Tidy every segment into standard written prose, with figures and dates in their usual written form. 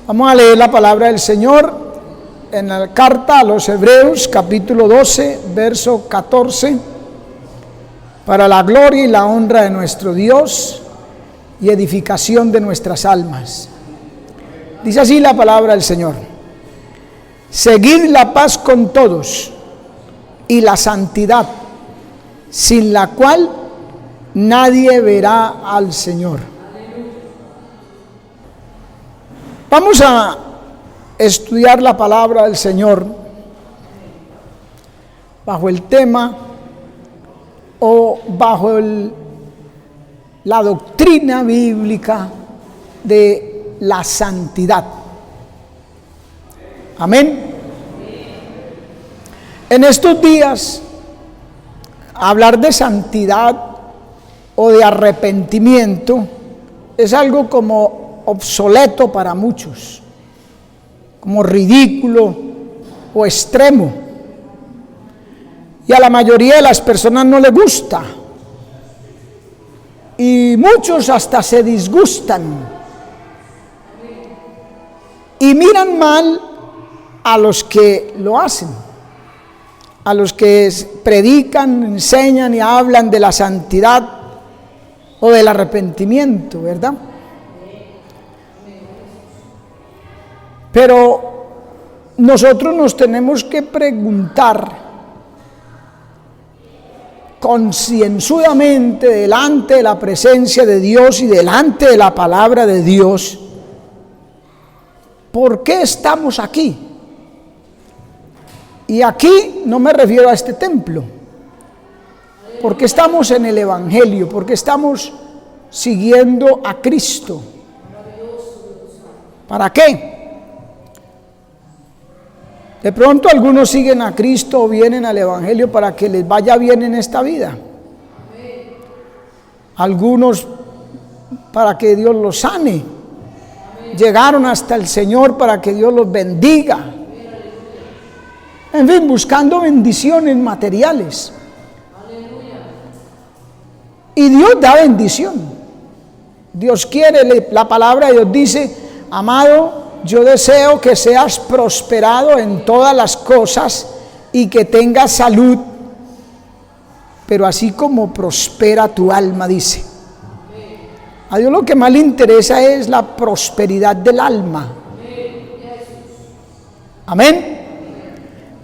Vamos a leer la palabra del Señor en la carta a los Hebreos, capítulo 12, verso 14, para la gloria y la honra de nuestro Dios y edificación de nuestras almas. Dice así la palabra del Señor: seguid la paz con todos y la santidad, sin la cual nadie verá al Señor. Vamos a estudiar la palabra del Señor bajo el tema o bajo la doctrina bíblica de la santidad. Amén. En estos días, hablar de santidad o de arrepentimiento es algo como obsoleto para muchos, como ridículo o extremo, y a la mayoría de las personas no les gusta, y muchos hasta se disgustan y miran mal a los que lo hacen, a los que predican, enseñan y hablan de la santidad o del arrepentimiento, ¿verdad? Pero nosotros nos tenemos que preguntar concienzudamente delante de la presencia de Dios y delante de la palabra de Dios, ¿por qué estamos aquí? Y aquí no me refiero a este templo, porque estamos en el Evangelio, porque estamos siguiendo a Cristo. ¿Para qué? De pronto algunos siguen a Cristo o vienen al Evangelio para que les vaya bien en esta vida. Algunos para que Dios los sane. Llegaron hasta el Señor para que Dios los bendiga. En fin, buscando bendiciones materiales. Y Dios da bendición. Dios quiere, la palabra de Dios dice: amado, yo deseo que seas prosperado en todas las cosas y que tengas salud, pero así como prospera tu alma, dice. A Dios lo que más le interesa es la prosperidad del alma. Amén.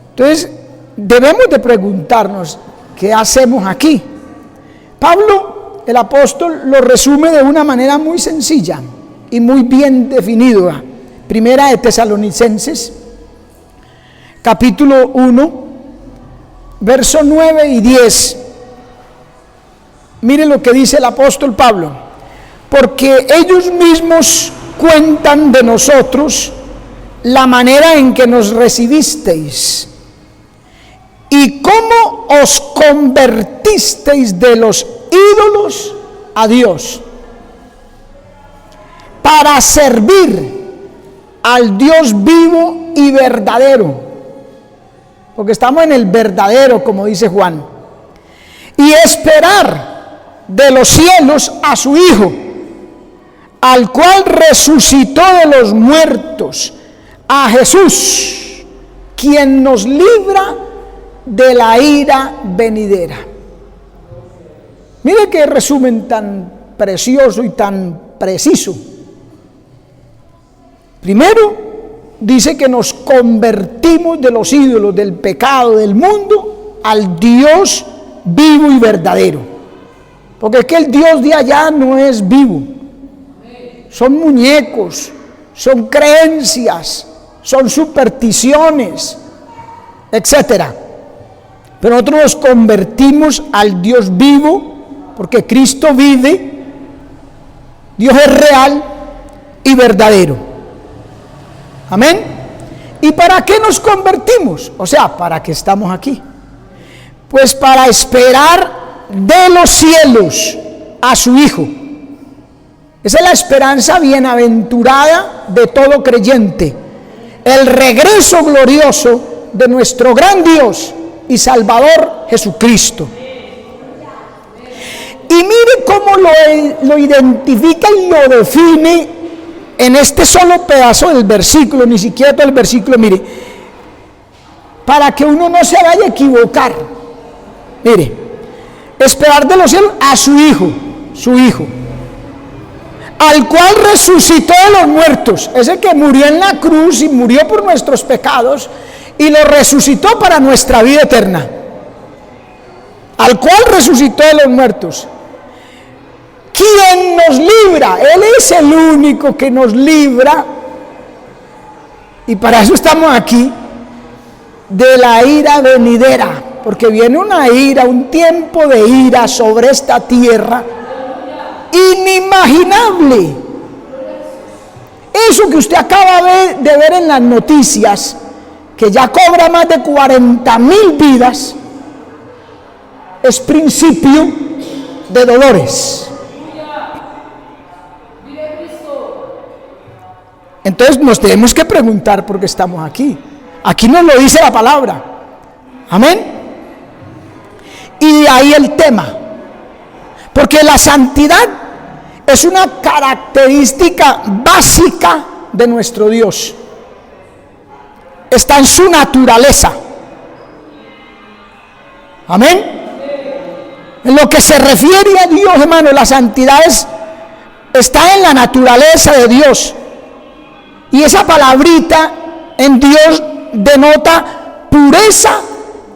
Entonces, debemos de preguntarnos, ¿qué hacemos aquí? Pablo, el apóstol, lo resume de una manera muy sencilla y muy bien definida. Primera de Tesalonicenses, capítulo 1, verso 9 y 10. Mire lo que dice el apóstol Pablo: porque ellos mismos cuentan de nosotros la manera en que nos recibisteis y cómo os convertisteis de los ídolos a Dios para servir al Dios vivo y verdadero, porque estamos en el verdadero, como dice Juan, y esperar de los cielos a su Hijo, al cual resucitó de los muertos, a Jesús, quien nos libra de la ira venidera. Mire qué resumen tan precioso y tan preciso. Primero, dice que nos convertimos de los ídolos, del pecado, del mundo, al Dios vivo y verdadero. Porque es que el Dios de allá no es vivo. Son muñecos, son creencias, son supersticiones, etc. Pero nosotros nos convertimos al Dios vivo, porque Cristo vive, Dios es real y verdadero. Amén. ¿Y para qué nos convertimos? O sea, ¿para qué estamos aquí? Pues para esperar de los cielos a su Hijo. Esa es la esperanza bienaventurada de todo creyente. El regreso glorioso de nuestro gran Dios y Salvador Jesucristo. Y mire cómo lo identifica y lo define en este solo pedazo del versículo, ni siquiera todo el versículo, mire, para que uno no se vaya a equivocar. Mire, esperar de los cielos a su Hijo, al cual resucitó de los muertos, ese que murió en la cruz y murió por nuestros pecados y lo resucitó para nuestra vida eterna, al cual resucitó de los muertos, quien nos libra. Él es el único que nos libra, y para eso estamos aquí, de la ira venidera, porque viene una ira, un tiempo de ira sobre esta tierra inimaginable. Eso que usted acaba de ver en las noticias, que ya cobra más de 40,000 vidas, es principio de dolores. Entonces nos tenemos que preguntar por qué estamos aquí. Aquí nos lo dice la palabra. Amén. Y de ahí el tema. Porque la santidad es una característica básica de nuestro Dios. Está en su naturaleza. Amén. En lo que se refiere a Dios, hermano, la santidad está en la naturaleza de Dios. Y esa palabrita en Dios denota pureza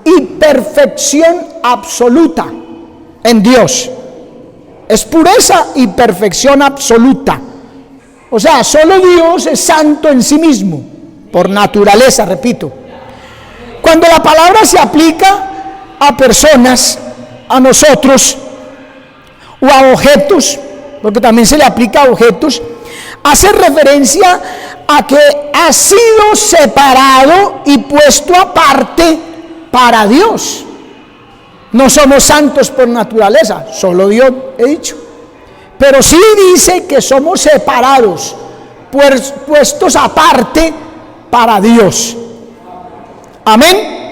y perfección absoluta en Dios. Es pureza y perfección absoluta. O sea, solo Dios es santo en sí mismo, por naturaleza, repito. Cuando la palabra se aplica a personas, a nosotros, o a objetos, porque también se le aplica a objetos, hace referencia a que ha sido separado y puesto aparte para Dios. No somos santos por naturaleza, solo Dios, he dicho. Pero sí dice que somos separados, puestos aparte para Dios. Amén.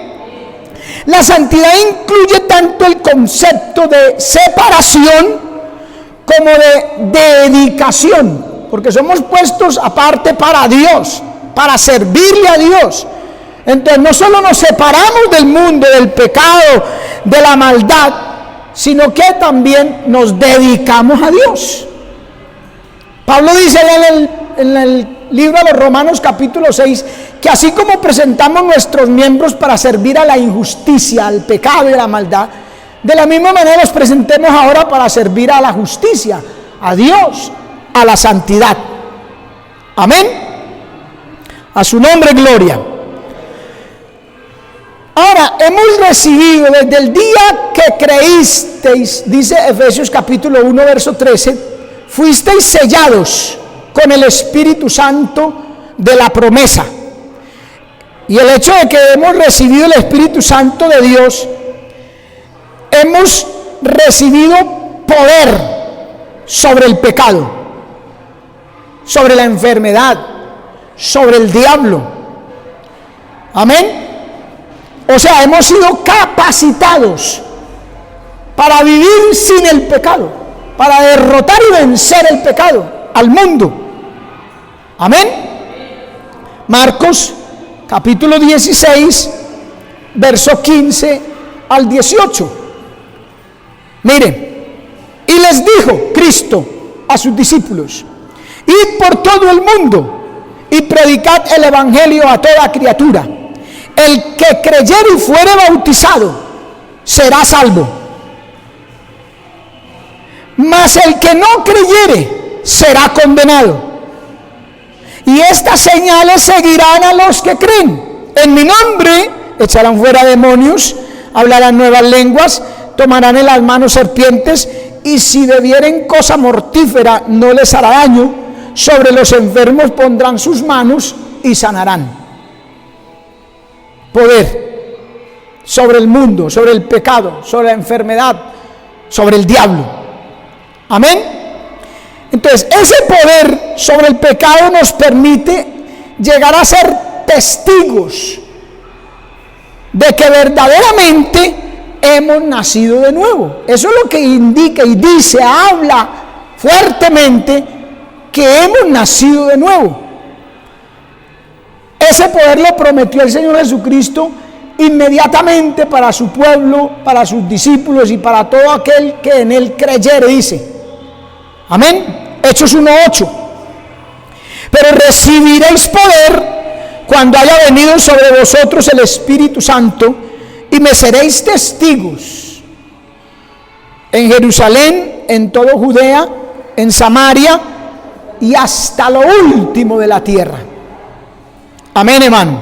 La santidad incluye tanto el concepto de separación como de dedicación, porque somos puestos aparte para Dios, para servirle a Dios. Entonces no solo nos separamos del mundo, del pecado, de la maldad, sino que también nos dedicamos a Dios. Pablo dice en el libro de los Romanos capítulo 6, que así como presentamos nuestros miembros para servir a la injusticia, al pecado y a la maldad, de la misma manera los presentemos ahora para servir a la justicia, a Dios, a la santidad. Amén. A su nombre gloria. Ahora, hemos recibido desde el día que creísteis, dice Efesios capítulo 1 verso 13, fuisteis sellados con el Espíritu Santo de la promesa. Y el hecho de que hemos recibido el Espíritu Santo de Dios, hemos recibido poder sobre el pecado, sobre la enfermedad, sobre el diablo. Amén. O sea, hemos sido capacitados para vivir sin el pecado, para derrotar y vencer el pecado, al mundo. Amén. Marcos capítulo 16, verso 15 al 18. Miren, y les dijo Cristo a sus discípulos: id por todo el mundo y predicad el evangelio a toda criatura. El que creyere y fuere bautizado será salvo, mas el que no creyere será condenado. Y estas señales seguirán a los que creen. En mi nombre echarán fuera demonios, hablarán nuevas lenguas, tomarán en las manos serpientes, y si bebieren cosa mortífera no les hará daño. Sobre los enfermos pondrán sus manos y sanarán. Poder sobre el mundo, sobre el pecado, sobre la enfermedad, sobre el diablo. Amén. Entonces, ese poder sobre el pecado nos permite llegar a ser testigos de que verdaderamente hemos nacido de nuevo. Eso es lo que indica y dice, habla fuertemente que hemos nacido de nuevo. Ese poder lo prometió el Señor Jesucristo inmediatamente para su pueblo, para sus discípulos y para todo aquel que en Él creyere, dice. Amén. Hechos 1:8. Pero recibiréis poder cuando haya venido sobre vosotros el Espíritu Santo, y me seréis testigos en Jerusalén, en toda Judea, en Samaria y hasta lo último de la tierra. Amén, hermano.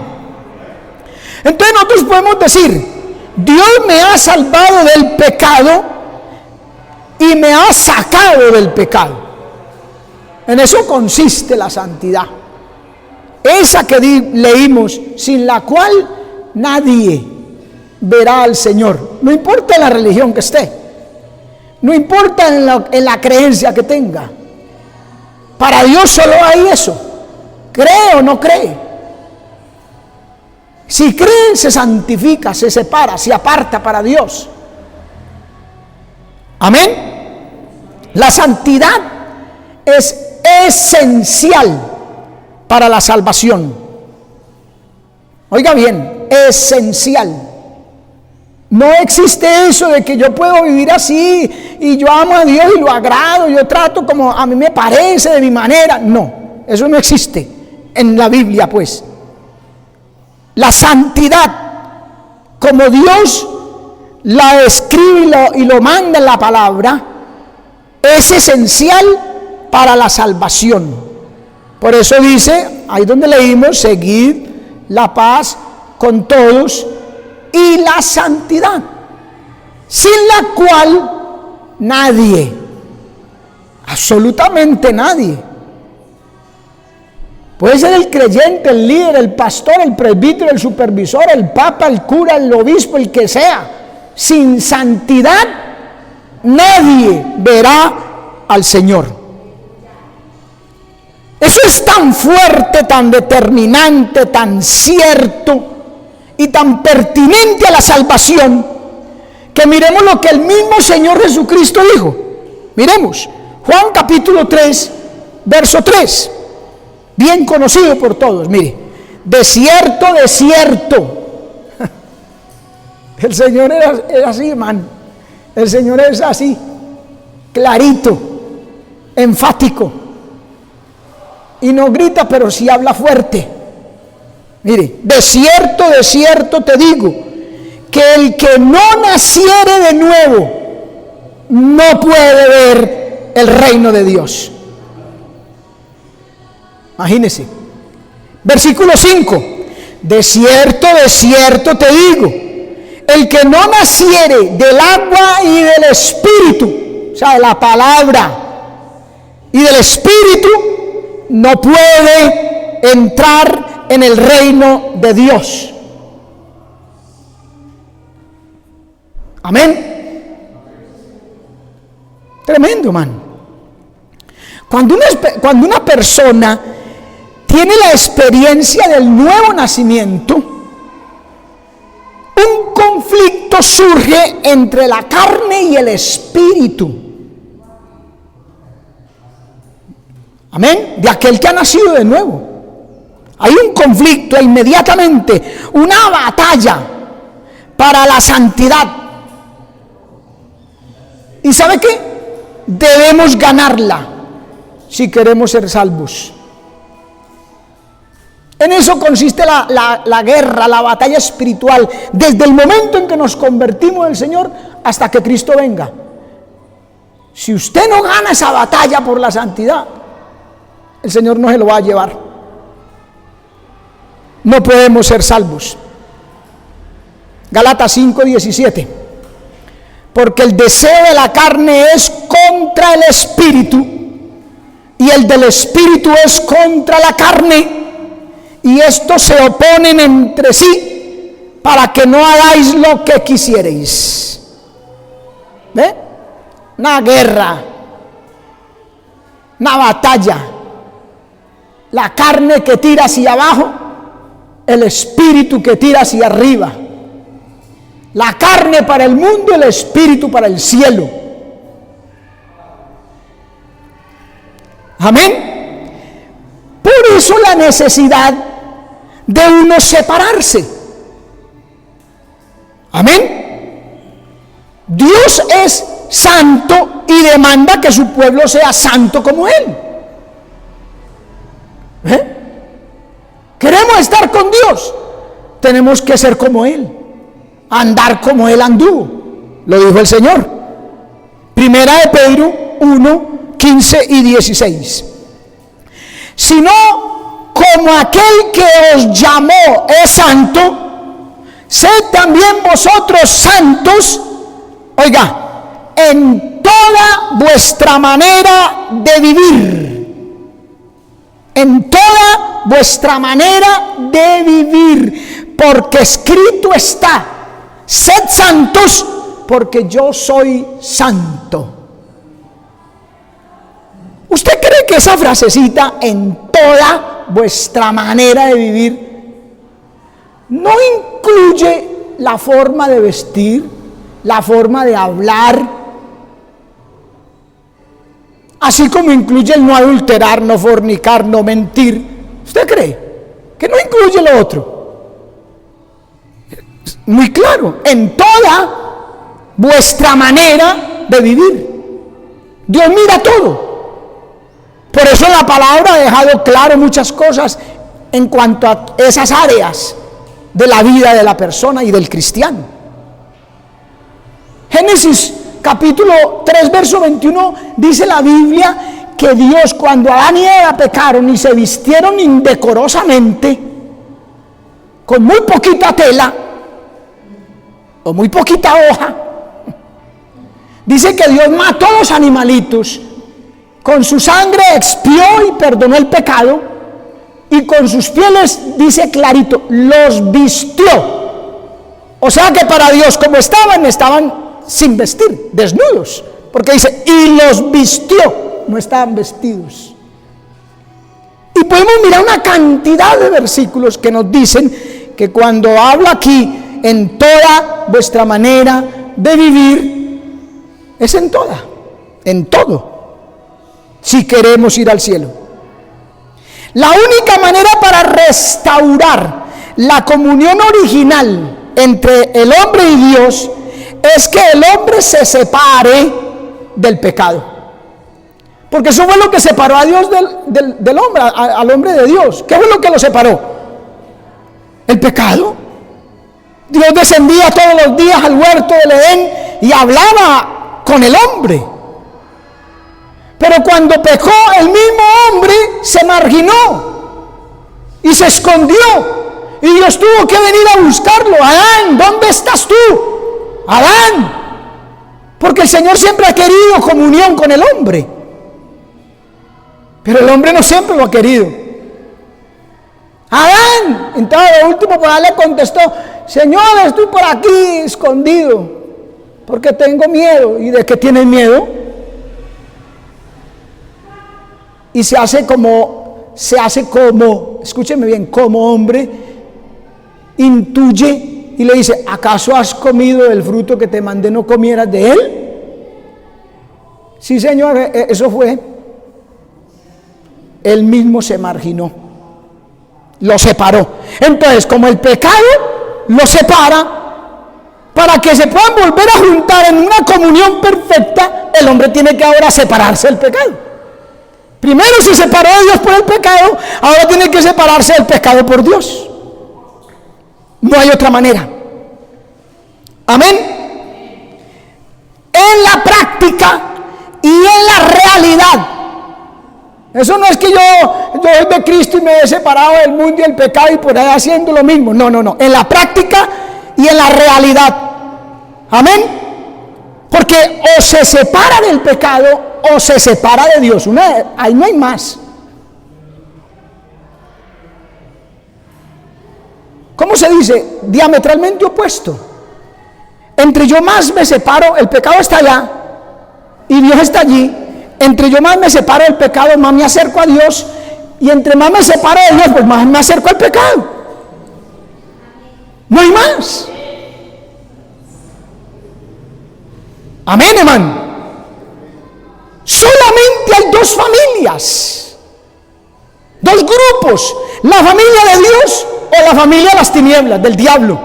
Entonces nosotros podemos decir: Dios me ha salvado del pecado y me ha sacado del pecado. En eso consiste la santidad, esa que leímos, sin la cual nadie verá al Señor. No importa la religión que esté, no importa en la creencia que tenga. Para Dios solo hay eso. ¿Cree o no cree? Si cree, se santifica, se separa, se aparta para Dios. Amén. La santidad es esencial para la salvación. Oiga bien, esencial. No existe eso de que yo puedo vivir así y yo amo a Dios y lo agrado, yo trato como a mí me parece, de mi manera. No, eso no existe en la Biblia, pues. La santidad, como Dios la describe y lo manda en la palabra, es esencial para la salvación. Por eso dice, ahí donde leímos: seguid la paz con todos y la santidad, sin la cual nadie, absolutamente nadie, puede ser el creyente, el líder, el pastor, el presbítero, el supervisor, el papa, el cura, el obispo, el que sea, sin santidad nadie verá al Señor. Eso es tan fuerte, tan determinante, tan cierto y tan pertinente a la salvación, que miremos lo que el mismo Señor Jesucristo dijo. Miremos Juan capítulo 3, verso 3, bien conocido por todos. Mire: de cierto, de cierto. El Señor es así, hermano. El Señor es así, clarito, enfático. Y no grita, pero sí habla fuerte. Mire: de cierto te digo, que el que no naciere de nuevo no puede ver el reino de Dios. Imagínese. Versículo 5: de cierto te digo, el que no naciere del agua y del Espíritu, o sea, de la palabra y del Espíritu, no puede entrar en el reino de Dios. Amén. Tremendo, hermano. Cuando una persona tiene la experiencia del nuevo nacimiento, un conflicto surge entre la carne y el espíritu. Amén. De aquel que ha nacido de nuevo. Hay un conflicto inmediatamente, una batalla para la santidad. ¿Y sabe qué? Debemos ganarla si queremos ser salvos. En eso consiste la guerra, la batalla espiritual, desde el momento en que nos convertimos en el Señor hasta que Cristo venga. Si usted no gana esa batalla por la santidad, el Señor no se lo va a llevar. No podemos ser salvos. Gálatas 5:17. Porque el deseo de la carne es contra el espíritu, y el del espíritu es contra la carne, y estos se oponen entre sí para que no hagáis lo que quisierais. ¿Ve? Una guerra, una batalla. La carne que tira hacia abajo, el espíritu que tira hacia arriba. La carne para el mundo, el espíritu para el cielo. Amén. eso la necesidad de uno separarse. Amén. Dios es santo y demanda que su pueblo sea santo como Él. Queremos estar con Dios, tenemos que ser como Él, andar como Él anduvo. Lo dijo el Señor. Primera de Pedro 1, 15 y 16. Sino como aquel que os llamó es santo, sed también vosotros santos, oiga, en toda vuestra manera de vivir. En toda vuestra manera de vivir, porque escrito está: sed santos, porque yo soy santo. ¿Usted cree que esa frasecita, en toda vuestra manera de vivir, no incluye la forma de vestir, la forma de hablar, así como incluye el no adulterar, no fornicar, no mentir? ¿Usted cree que no incluye lo otro? Muy claro, en toda vuestra manera de vivir. Dios mira todo. Por eso la palabra ha dejado claro muchas cosas en cuanto a esas áreas de la vida de la persona y del cristiano. Génesis capítulo 3, verso 21, dice la Biblia que Dios, cuando Adán y Eva pecaron y se vistieron indecorosamente, con muy poquita tela o muy poquita hoja, dice que Dios mató a los animalitos, con su sangre expió y perdonó el pecado, y con sus pieles, dice clarito, los vistió. O sea que para Dios, como estaban sin vestir, desnudos, porque dice, y los vistió, no estaban vestidos. Y podemos mirar una cantidad de versículos que nos dicen que cuando habla aquí, en toda vuestra manera de vivir, es en toda, en todo, si queremos ir al cielo. La única manera para restaurar la comunión original entre el hombre y Dios es que el hombre se separe del pecado. Porque eso fue lo que separó a Dios del hombre, al hombre de Dios. ¿Qué fue lo que lo separó? El pecado. Dios descendía todos los días al huerto del Edén y hablaba con el hombre. Pero cuando pecó, el mismo hombre se marginó y se escondió. Y Dios tuvo que venir a buscarlo. Adán, ¿dónde estás tú? Adán. Porque el Señor siempre ha querido comunión con el hombre. Pero el hombre no siempre lo ha querido. Adán, entonces lo último por ahí le contestó: Señor, estoy por aquí escondido porque tengo miedo. ¿Y de qué tienes miedo? Y se hace como, escúcheme bien, como hombre, intuye y le dice: ¿acaso has comido del fruto que te mandé no comieras de él? Sí, Señor, eso fue. Él mismo se marginó, lo separó. Entonces, como el pecado lo separa, para que se puedan volver a juntar en una comunión perfecta, el hombre tiene que ahora separarse del pecado. Primero se separó de Dios por el pecado, ahora tiene que separarse del pecado por Dios. No hay otra manera. Amén. En la práctica y en la realidad. Eso no es que yo soy de Cristo y me he separado del mundo y del pecado y por ahí haciendo lo mismo. No. En la práctica y en la realidad. Amén. Porque o se separa del pecado o se separa de Dios. Ahí no hay más. ¿Cómo se dice? Diametralmente opuesto. Entre yo más me separo, el pecado está allá y Dios está allí. Entre yo más me separo del pecado, más me acerco a Dios. Y entre más me separo de Dios, pues más me acerco al pecado. No hay más. Amén, hermano. Solamente hay dos Dos grupos, la familia de Dios o la familia de las tinieblas, del diablo.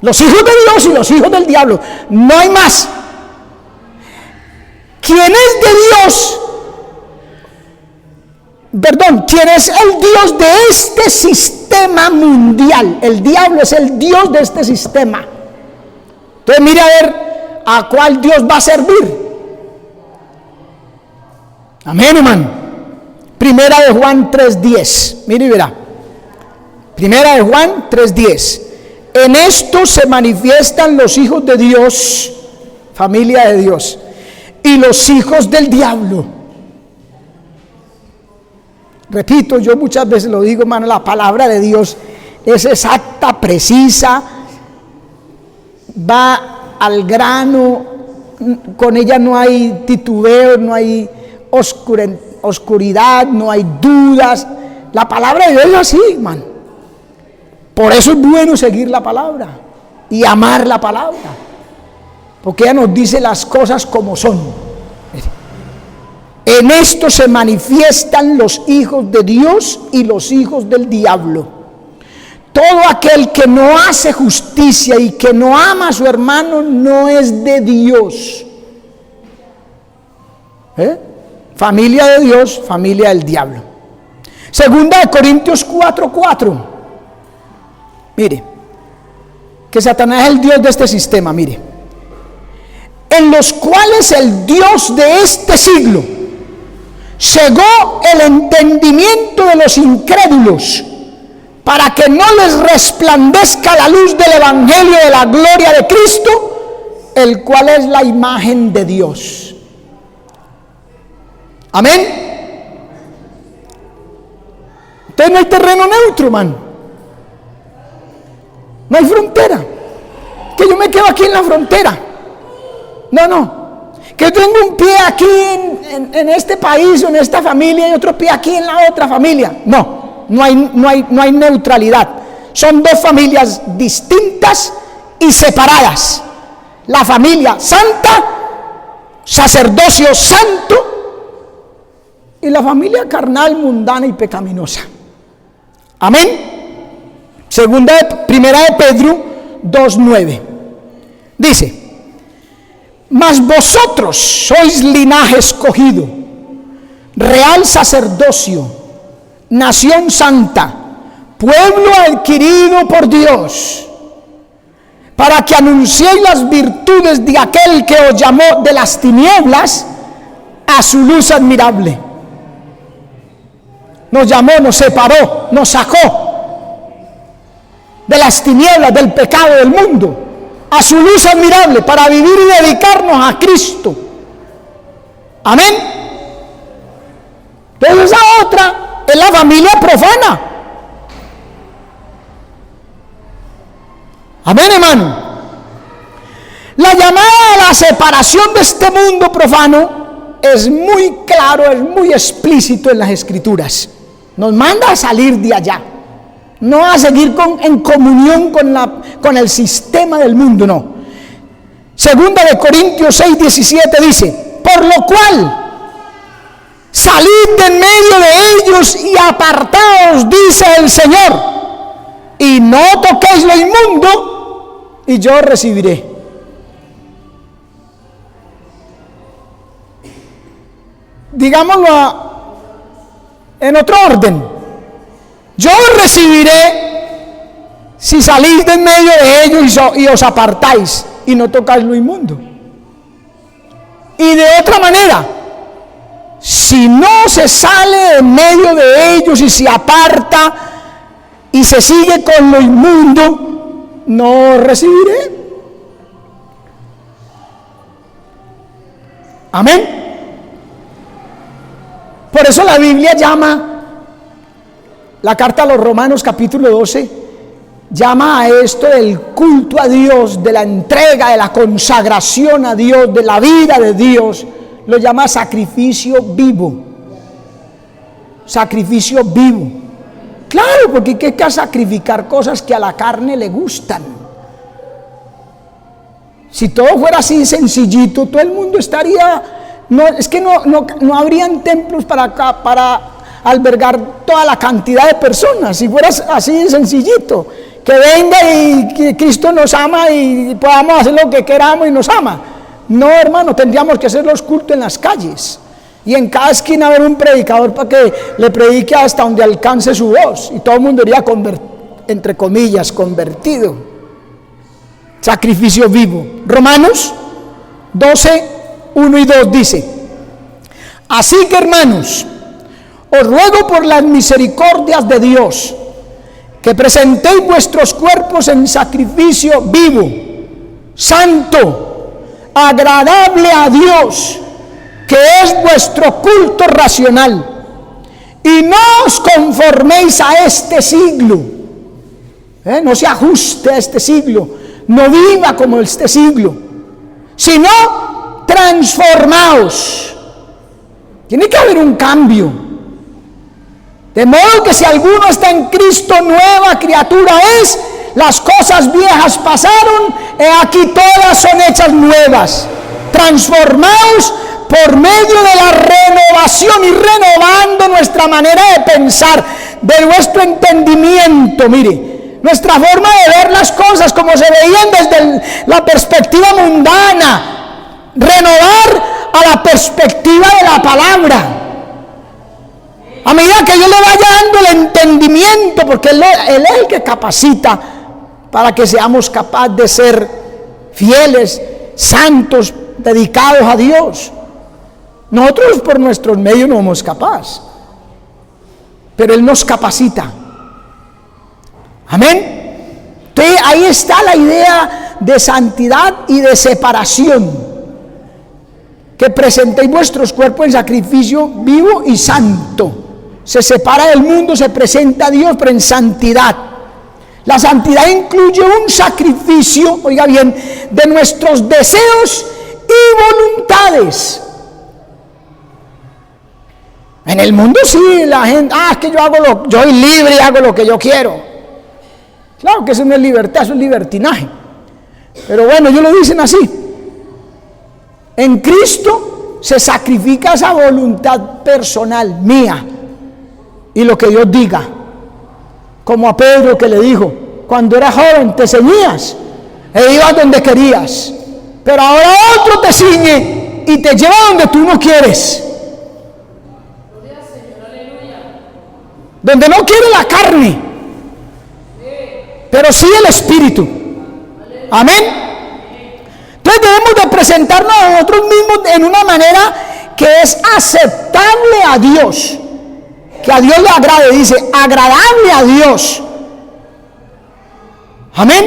Los hijos de Dios y los hijos del diablo, no hay más. ¿Quién es de Dios? Perdón, ¿quién es el Dios de este sistema mundial? El diablo es el Dios de este sistema. Entonces mire a ver a cuál Dios va a servir. Amén, hermano. Primera de Juan 3:10. Mire y verá. Primera de Juan 3:10. En esto se manifiestan los hijos de Dios, familia de Dios, y los hijos del diablo. Repito, yo muchas veces lo digo, hermano, la palabra de Dios es exacta, precisa, va al grano, con ella no hay titubeo, no hay oscuridad, no hay dudas. La palabra de Dios es así, hermano. Por eso es bueno seguir la palabra y amar la palabra, porque ella nos dice las cosas como son. En esto se manifiestan los hijos de Dios y los hijos del diablo. Todo aquel que no hace justicia y que no ama a su hermano no es de Dios. Familia de Dios, familia del diablo. Segunda de Corintios 4:4. Mire, que Satanás es el Dios de este sistema, mire. En los cuales el Dios de este siglo cegó el entendimiento de los incrédulos, para que no les resplandezca la luz del evangelio de la gloria de Cristo, el cual es la imagen de Dios. Amén. Entonces no hay terreno neutro, hermano. No hay frontera. Que yo me quedo aquí en la frontera. No. Que yo tengo un pie aquí en este país o en esta familia y otro pie aquí en la otra familia. No hay neutralidad. Son dos familias distintas y separadas. La familia santa, sacerdocio santo, y la familia carnal, mundana y pecaminosa. Amén. Primera de Pedro 2:9. Dice: mas vosotros sois linaje escogido, real sacerdocio, nación santa, pueblo adquirido por Dios, para que anunciéis las virtudes de aquel que os llamó de las tinieblas a su luz admirable. Nos llamó, nos separó, nos sacó de las tinieblas, del pecado del mundo, a su luz admirable, para vivir y dedicarnos a Cristo. Amén. Entonces esa otra es la familia profana. Amén, hermano. La llamada a la separación de este mundo profano es muy claro, es muy explícito en las Escrituras. Nos manda a salir de allá, no a seguir en comunión con el sistema del mundo, no. Segunda de Corintios 6:17 dice: por lo cual, salid de en medio de ellos y apartaos, dice el Señor, y no toquéis lo inmundo, y yo recibiré. Digámoslo en otro orden: yo recibiré si salís de en medio de ellos y os apartáis y no tocáis lo inmundo. Y de otra manera, si no se sale en medio de ellos y se aparta y se sigue con lo inmundo, no recibiré. Amén. Por eso la Biblia llama, la carta a los Romanos capítulo 12, llama a esto del culto a Dios, de la entrega, de la consagración a Dios, de la vida de Dios, lo llama sacrificio vivo. Sacrificio vivo. Claro, porque hay que sacrificar cosas que a la carne le gustan. Si todo fuera así sencillito, todo el mundo estaría... No, es que no habrían templos para albergar toda la cantidad de personas, si fuera así de sencillito, que venga y que Cristo nos ama y podamos hacer lo que queramos y nos ama. No, hermano, tendríamos que hacer los cultos en las calles y en cada esquina haber un predicador para que le predique hasta donde alcance su voz y todo el mundo iría entre comillas, convertido. Sacrificio vivo. Romanos 12, 1 y 2 dice: así que, hermanos, os ruego por las misericordias de Dios que presentéis vuestros cuerpos en sacrificio vivo, santo, agradable a Dios, que es vuestro culto racional, y no os conforméis a este siglo, no se ajuste a este siglo, no viva como este siglo, sino transformaos. Tiene que haber un cambio, de modo que si alguno está en Cristo, nueva criatura es. Las cosas viejas pasaron, he aquí todas son hechas nuevas. Transformaos por medio de la renovación y renovando nuestra manera de pensar, de nuestro entendimiento. Mire, nuestra forma de ver las cosas como se veían desde la perspectiva mundana, renovar a la perspectiva de la palabra. A medida que yo le vaya dando el entendimiento, porque Él es el que capacita para que seamos capaces de ser fieles, santos, dedicados a Dios. Nosotros por nuestros medios no somos capaces, pero Él nos capacita. Amén. Entonces ahí está la idea de santidad y de separación. Que presentéis vuestros cuerpos en sacrificio vivo y santo. Se separa del mundo, se presenta a Dios, pero en santidad. La santidad incluye un sacrificio, oiga bien, de nuestros deseos y voluntades. En el mundo sí, la gente, es que yo soy libre y hago lo que yo quiero. Claro que eso no es libertad, eso es libertinaje. Pero bueno, ellos lo dicen así. En Cristo se sacrifica esa voluntad personal mía y lo que Dios diga. Como a Pedro, que le dijo: cuando eras joven te ceñías e ibas donde querías, pero ahora otro te ciñe y te lleva donde tú no quieres, donde no quiere la carne, pero sí el espíritu. Amén. Entonces debemos de presentarnos a nosotros mismos en una manera que es aceptable a Dios, que a Dios le agrade. Dice, agradable a Dios. Amén.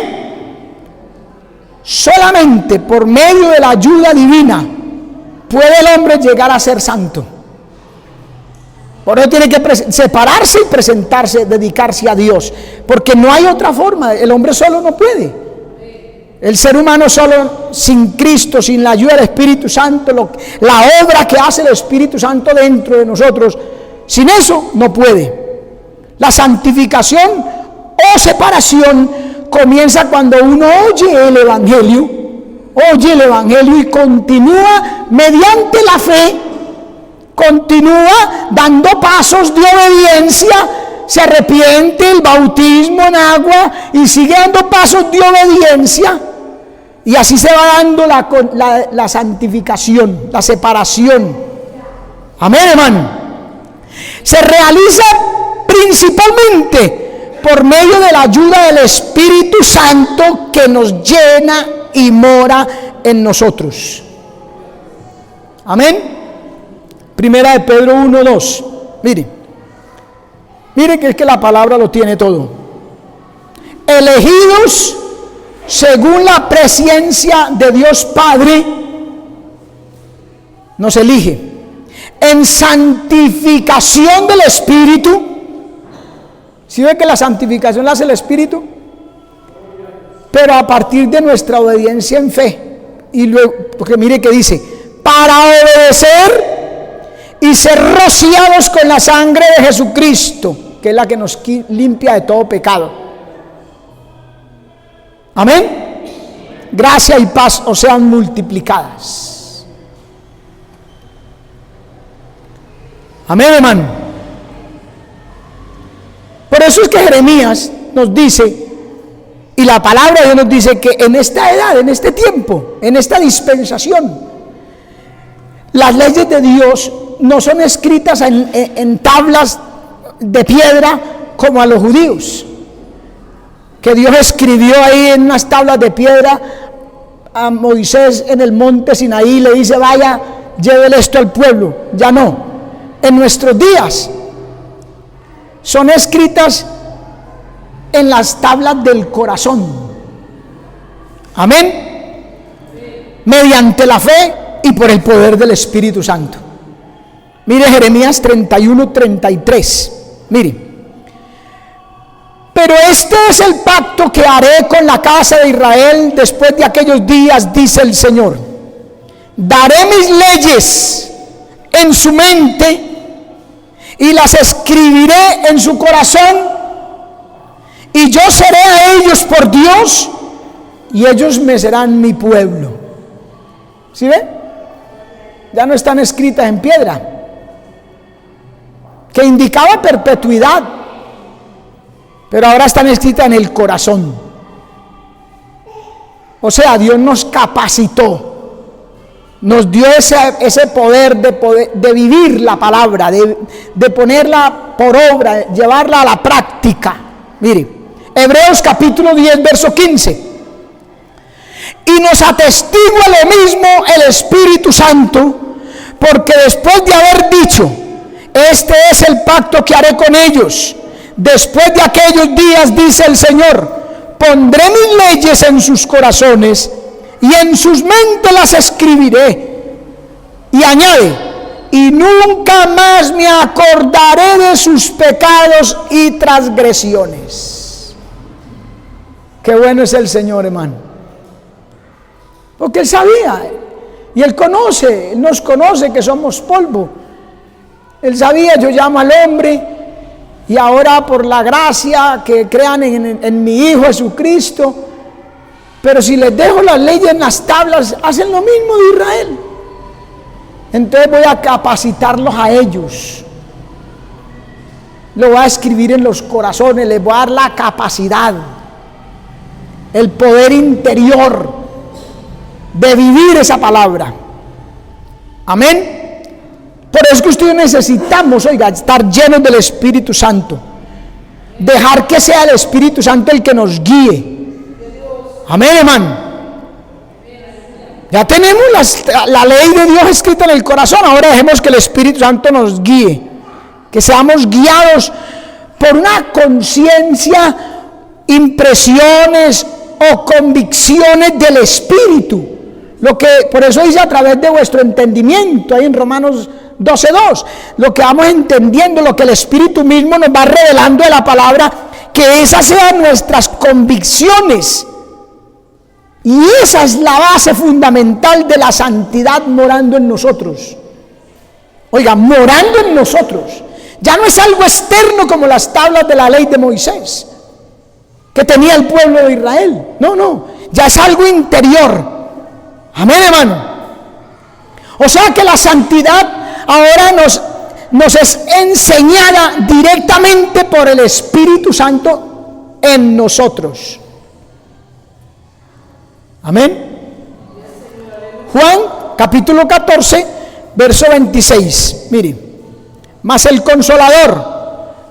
Solamente por medio de la ayuda divina puede el hombre llegar a ser santo. Por eso tiene que separarse y presentarse, dedicarse a Dios, porque no hay otra forma. El hombre solo no puede. El ser humano solo, sin Cristo, sin la ayuda del Espíritu Santo, la obra que hace el Espíritu Santo dentro de nosotros, sin eso no puede. La santificación o separación comienza cuando uno oye el Evangelio y continúa mediante la fe, continúa dando pasos de obediencia, se arrepiente, el bautismo en agua y sigue dando pasos de obediencia, y así se va dando la santificación, la separación. Amén, hermano. Se realiza principalmente por medio de la ayuda del Espíritu Santo, que nos llena y mora en nosotros. Amén. Primera de Pedro 1:2. Mire que es que la palabra lo tiene todo. Elegidos según la presciencia de Dios Padre, nos elige en santificación del Espíritu. ¿Sí ve que la santificación la hace el Espíritu? Pero a partir de nuestra obediencia en fe. Y luego, porque mire que dice, para obedecer y ser rociados con la sangre de Jesucristo, que es la que nos limpia de todo pecado. Amén. Gracia y paz os sean multiplicadas. Amén, hermano. Por eso es que Jeremías nos dice, y la palabra de Dios nos dice que en esta edad, en este tiempo, en esta dispensación, las leyes de Dios no son escritas en tablas de piedra como a los judíos, que Dios escribió ahí en unas tablas de piedra a Moisés en el monte Sinaí, le dice: vaya, llévele esto al pueblo. Ya no, en nuestros días son escritas en las tablas del corazón. Amén. Mediante la fe y por el poder del Espíritu Santo. Mire Jeremías 31:33. Mire: pero este es el pacto que haré con la casa de Israel después de aquellos días, dice el Señor. Daré mis leyes en su mente y las escribiré en su corazón, y yo seré a ellos por Dios y ellos me serán mi pueblo. ¿Sí ve? Ya no están escritas en piedra, que indicaba perpetuidad, pero ahora están escritas en el corazón. O sea, Dios nos capacitó, nos dio ese poder de vivir la palabra, de ponerla por obra, llevarla a la práctica. Mire, Hebreos capítulo 10, verso 15. Y nos atestigua lo mismo el Espíritu Santo, porque después de haber dicho: este es el pacto que haré con ellos después de aquellos días, dice el Señor, pondré mis leyes en sus corazones y en sus mentes las escribiré. Y añade: y nunca más me acordaré de sus pecados y transgresiones. Qué bueno es el Señor, hermano, porque Él sabía, y Él conoce, Él nos conoce que somos polvo. Él sabía: yo llamo al hombre, y ahora por la gracia que crean en mi Hijo Jesucristo, pero si les dejo las leyes en las tablas, hacen lo mismo de Israel. Entonces voy a capacitarlos a ellos, lo voy a escribir en los corazones, les voy a dar la capacidad, el poder interior de vivir esa palabra. Amén. Por eso es que ustedes necesitamos, oiga, estar llenos del Espíritu Santo, dejar que sea el Espíritu Santo el que nos guíe. Amén, hermano. Ya tenemos la ley de Dios escrita en el corazón, ahora dejemos que el Espíritu Santo nos guíe, que seamos guiados por una conciencia, impresiones o convicciones del Espíritu. Por eso dice: a través de vuestro entendimiento, ahí en Romanos 12:2, lo que vamos entendiendo, lo que el Espíritu mismo nos va revelando de la palabra, que esas sean nuestras convicciones. Y esa es la base fundamental de la santidad morando en nosotros. Oiga, morando en nosotros. Ya no es algo externo como las tablas de la ley de Moisés que tenía el pueblo de Israel. No, ya es algo interior. Amén, hermano. O sea que la santidad ahora nos es enseñada directamente por el Espíritu Santo en nosotros. Amén. Juan capítulo 14, verso 26. Mire: mas el Consolador,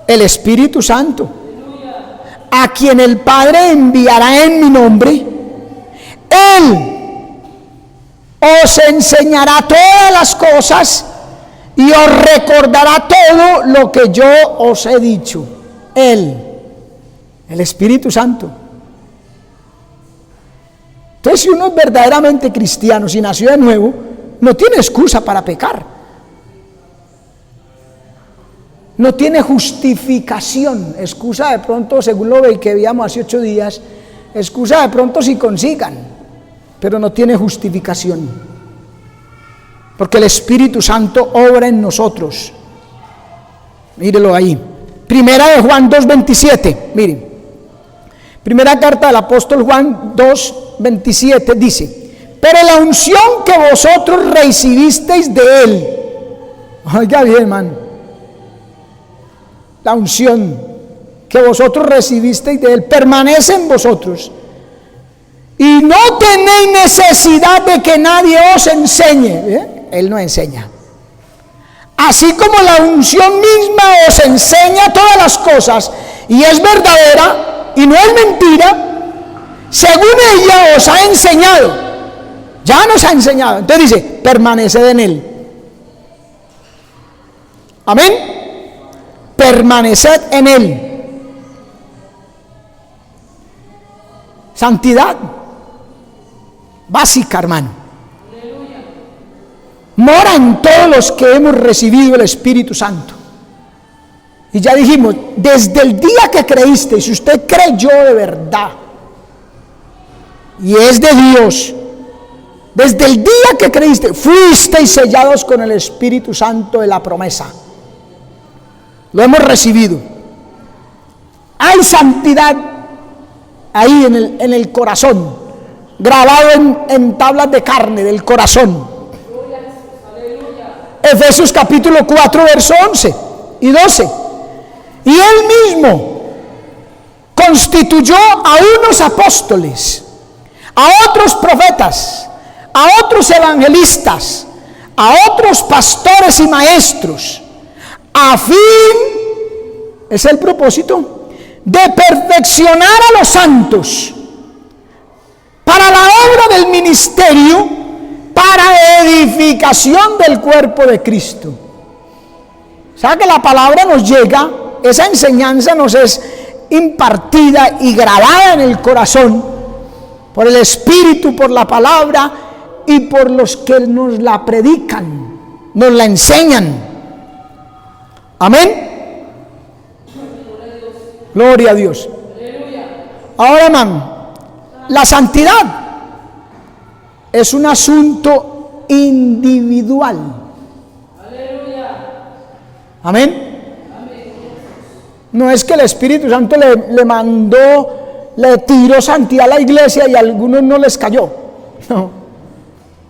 el Espíritu Santo, a quien el Padre enviará en mi nombre, Él os enseñará todas las cosas y os recordará todo lo que yo os he dicho. Él, el Espíritu Santo. Entonces, si uno es verdaderamente cristiano, si nació de nuevo, no tiene excusa para pecar. No tiene justificación. Excusa de pronto, según lo que veíamos hace 8 días, excusa de pronto si consigan, pero no tiene justificación, porque el Espíritu Santo obra en nosotros. Mírelo ahí. Primera de Juan 2:27. Miren, primera carta del apóstol Juan 2:27 dice: pero la unción que vosotros recibisteis de Él. Oiga bien, hermano, la unción que vosotros recibisteis de Él permanece en vosotros, y no tenéis necesidad de que nadie os enseñe. Él no enseña. Así como la unción misma os enseña todas las cosas, y es verdadera, y no es mentira, según ella os ha enseñado. Ya nos ha enseñado. Entonces dice, permaneced en Él. Amén. Permaneced en Él. Santidad básica, hermano. Mora en todos los que hemos recibido el Espíritu Santo. Y ya dijimos, desde el día que creíste, si usted creyó de verdad y es de Dios, desde el día que creíste, fuisteis sellados con el Espíritu Santo de la promesa. Lo hemos recibido. Hay santidad ahí en el corazón, grabado en tablas de carne del corazón. Efesios capítulo 4, verso 11 y 12. Y Él mismo constituyó a unos apóstoles, a otros profetas, a otros evangelistas, a otros pastores y maestros, a fin, es el propósito, de perfeccionar a los santos para la obra del ministerio, para edificación del cuerpo de Cristo. O sea que la palabra nos llega, esa enseñanza nos es impartida y grabada en el corazón por el Espíritu, por la palabra y por los que nos la predican, nos la enseñan. Amén. Gloria a Dios. Ahora, hermano, la santidad es un asunto individual. Amén. No es que el Espíritu Santo le tiró santidad a la iglesia y a algunos no les cayó. No.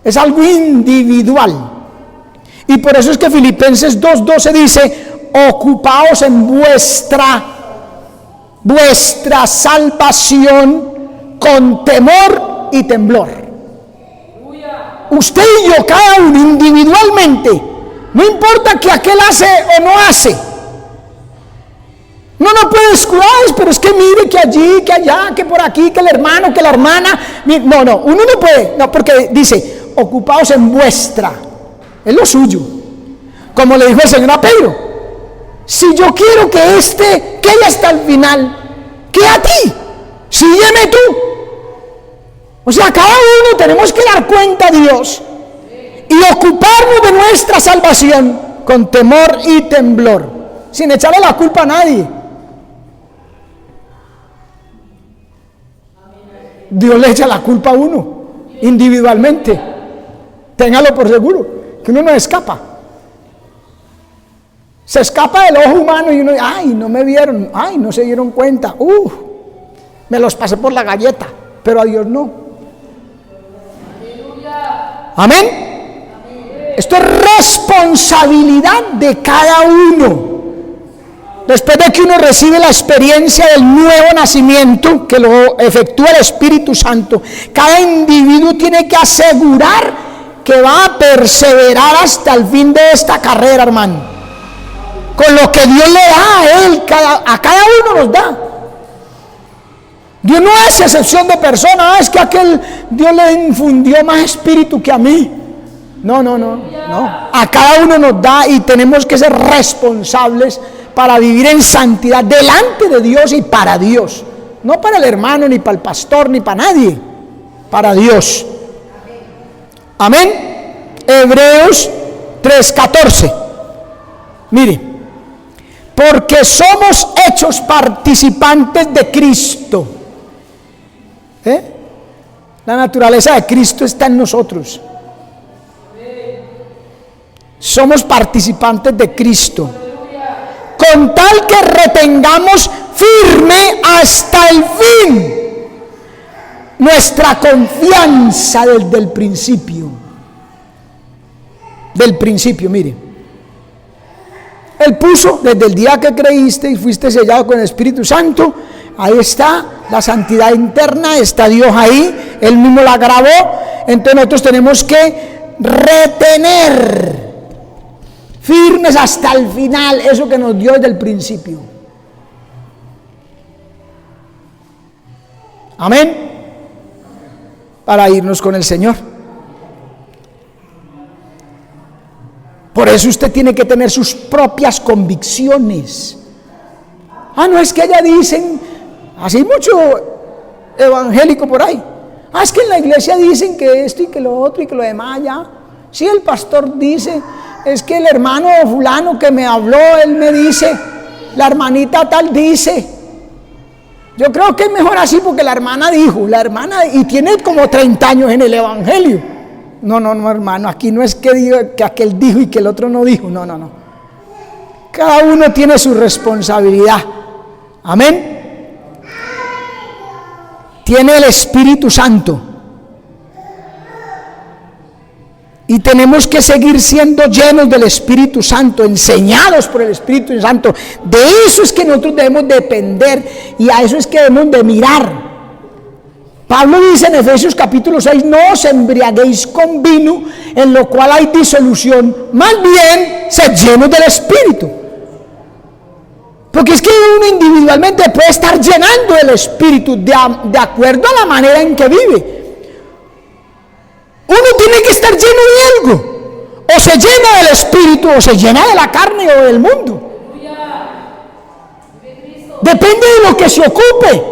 Es algo individual. Y por eso es que Filipenses 2:12 dice, ocupaos en vuestra salvación con temor y temblor. Usted y yo, cada uno individualmente, no importa que aquel hace o no hace. No puede escudar, pero es que mire que allí, que allá, que por aquí, que el hermano, que la hermana. No, uno no puede, no, porque dice, ocupaos en vuestra, es lo suyo. Como le dijo el Señor a Pedro, si yo quiero que quede hasta el final, ¿qué a ti? Sígueme tú. O sea, cada uno tenemos que dar cuenta a Dios y ocuparnos de nuestra salvación con temor y temblor, sin echarle la culpa a nadie. Dios le echa la culpa a uno, individualmente. Téngalo por seguro, que uno no escapa. Se escapa del ojo humano y uno, ay, no me vieron, ay, no se dieron cuenta, me los pasé por la galleta, pero a Dios no. Amén. Esto es responsabilidad de cada uno. Después de que uno recibe la experiencia del nuevo nacimiento, que lo efectúa el Espíritu Santo, cada individuo tiene que asegurar que va a perseverar hasta el fin de esta carrera, hermano. Con lo que Dios le da a él, a cada uno nos da. Dios no es excepción de persona, es que aquel Dios le infundió más espíritu que a mí. No. A cada uno nos da y tenemos que ser responsables para vivir en santidad delante de Dios y para Dios. No para el hermano, ni para el pastor, ni para nadie. Para Dios. Amén. Hebreos 3:14. Mire, porque somos hechos participantes de Cristo. La naturaleza de Cristo está en nosotros. Somos participantes de Cristo. Con tal que retengamos firme hasta el fin nuestra confianza desde el principio. Del principio, mire. Él puso desde el día que creíste y fuiste sellado con el Espíritu Santo. Ahí está la santidad interna, está Dios ahí, Él mismo la grabó. Entonces nosotros tenemos que retener firmes hasta el final eso que nos dio desde el principio. Amén. Para irnos con el Señor. Por eso usted tiene que tener sus propias convicciones. No es que allá dicen, así mucho evangélico por ahí. Es que en la iglesia dicen que esto y que lo otro y que lo demás ya. Sí, el pastor dice, es que el hermano fulano que me habló, él me dice, la hermanita tal dice. Yo creo que es mejor así porque la hermana dijo, y tiene como 30 años en el evangelio. No, hermano, aquí no es que diga que aquel dijo y que el otro no dijo, no. Cada uno tiene su responsabilidad. Amén. Tiene el Espíritu Santo. Y tenemos que seguir siendo llenos del Espíritu Santo, enseñados por el Espíritu Santo. De eso es que nosotros debemos depender y a eso es que debemos de mirar. Pablo dice en Efesios capítulo 6, no os embriaguéis con vino, en lo cual hay disolución, más bien sed llenos del Espíritu. Porque es que uno individualmente puede estar llenando del Espíritu de acuerdo a la manera en que vive. Uno tiene que estar lleno de algo. O se llena del Espíritu o se llena de la carne o del mundo. Depende de lo que se ocupe.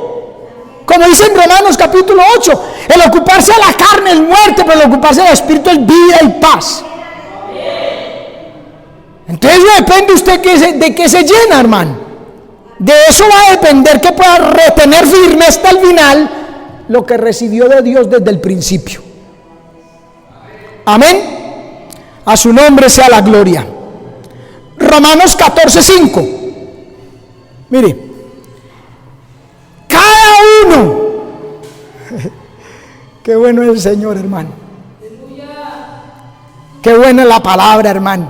Como dice en Romanos capítulo 8, el ocuparse de la carne es muerte, pero el ocuparse del Espíritu es vida y paz. Entonces depende usted de qué se llena, hermano. De eso va a depender que pueda retener firme hasta el final lo que recibió de Dios desde el principio. Amén. A su nombre sea la gloria. Romanos 14:5. Mire, cada uno. Qué bueno es el Señor, hermano. Qué buena es la palabra, hermano.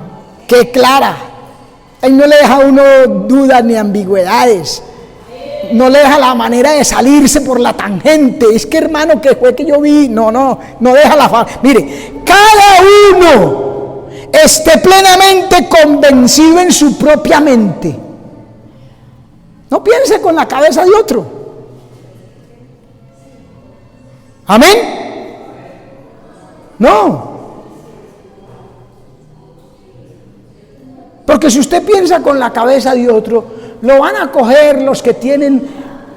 Qué clara. Ahí no le deja a uno dudas ni ambigüedades. No le deja la manera de salirse por la tangente. Es que, hermano, que fue que yo vi. No deja la. Mire, cada uno esté plenamente convencido en su propia mente. No piense con la cabeza de otro. Amén. No. Porque si usted piensa con la cabeza de otro, lo van a coger los que tienen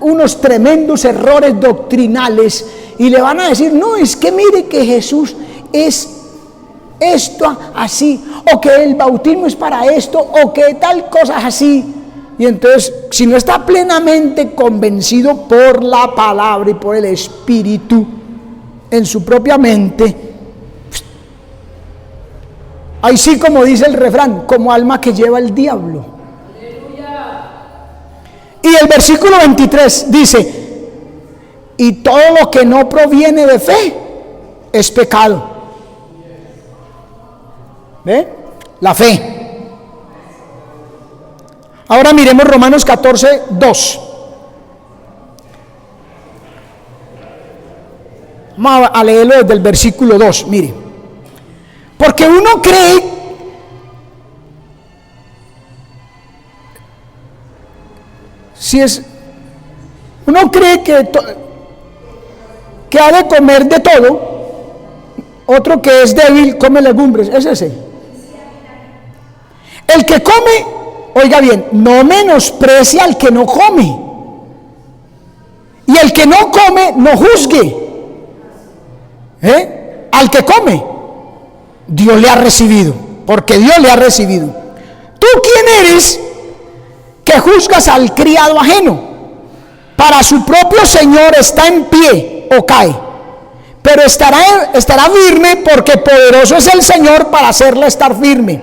unos tremendos errores doctrinales y le van a decir, no, es que mire que Jesús es esto así, o que el bautismo es para esto, o que tal cosa así. Y entonces, si no está plenamente convencido por la palabra y por el Espíritu en su propia mente, ahí sí, como dice el refrán, como alma que lleva el diablo. Y el versículo 23 dice, y todo lo que no proviene de fe es pecado. ¿Ve? La fe. Ahora miremos Romanos 14:2. Vamos a leerlo desde el versículo 2, mire. Porque uno cree uno cree que ha de comer de todo, otro que es débil come legumbres, es ese. El que come, oiga bien, no menosprecia al que no come, y el que no come no juzgue, al que come, Dios le ha recibido, porque Dios le ha recibido. ¿Tú quién eres que juzgas al criado ajeno? Para su propio Señor está en pie o cae, pero estará firme, porque poderoso es el Señor para hacerle estar firme.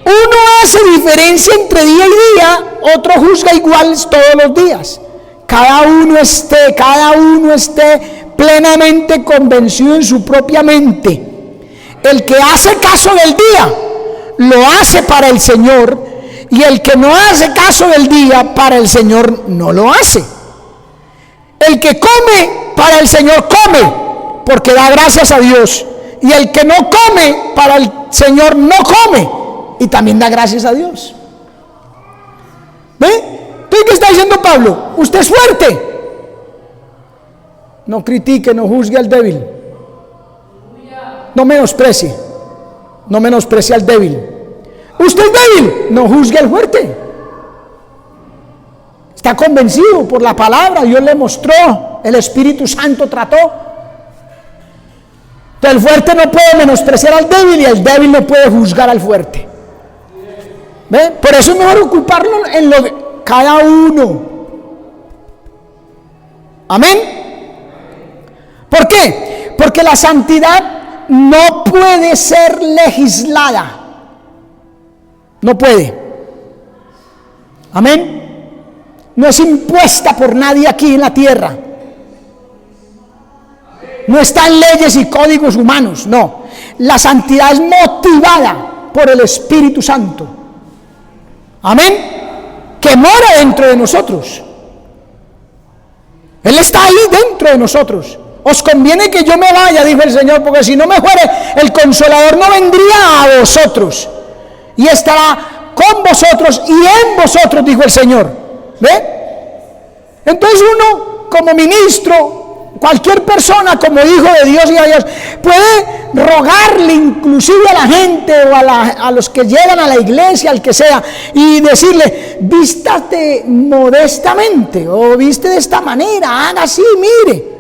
Uno hace diferencia entre día y día, otro juzga igual todos los días. Cada uno esté plenamente convencido en su propia mente. El que hace caso del día, lo hace para el Señor, Y el que no hace caso del día, para el Señor no lo hace. El que come, para el Señor come, porque da gracias a Dios. Y el que no come, para el Señor no come, y también da gracias a Dios. ¿Ve? Entonces, ¿qué está diciendo Pablo? Usted es fuerte. No critique, no juzgue al débil. No menosprecie. No menosprecie al débil. Usted es débil, no juzgue al fuerte. Está convencido por la palabra, Dios le mostró, el Espíritu Santo trató. Entonces, el fuerte no puede menospreciar al débil y el débil no puede juzgar al fuerte. ¿Ve? Por eso es mejor ocuparlo en lo de cada uno. Amén. ¿Por qué? Porque la santidad no puede ser legislada. No puede. Amén. No es impuesta por nadie aquí en la tierra. No está en leyes y códigos humanos, no. La santidad es motivada por el Espíritu Santo. Amén. Que mora dentro de nosotros. Él está ahí dentro de nosotros. Os conviene que yo me vaya, dijo el Señor, porque si no me fuere, el Consolador no vendría a vosotros. Y estará con vosotros y en vosotros, dijo el Señor. ¿Ve? Entonces uno, como ministro, cualquier persona como hijo de Dios y a Dios, puede rogarle inclusive a la gente o a los que llegan a la iglesia, al que sea, y decirle, vístate modestamente o viste de esta manera, haga así, mire.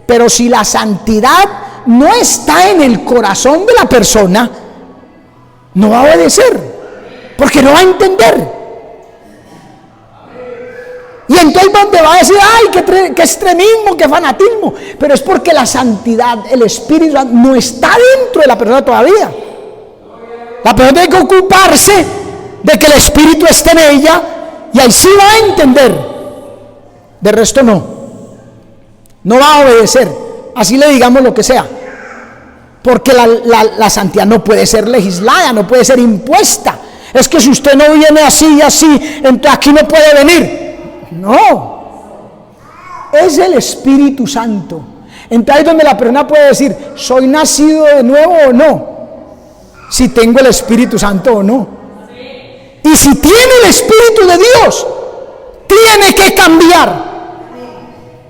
Pero si la santidad no está en el corazón de la persona, no va a obedecer, porque no va a entender. Y entonces donde va a decir, ay, qué extremismo, qué fanatismo, pero es porque la santidad, el Espíritu Santo no está dentro de la persona todavía. La persona tiene que ocuparse de que el Espíritu esté en ella, y ahí sí va a entender. De resto no va a obedecer, así le digamos lo que sea. Porque la santidad no puede ser legislada, no puede ser impuesta. Es que si usted no viene así y así, entonces aquí no puede venir. No, es el Espíritu Santo. Entonces ahí es donde la persona puede decir, ¿soy nacido de nuevo o no? Si tengo el Espíritu Santo o no. Y si tiene el Espíritu de Dios, tiene que cambiar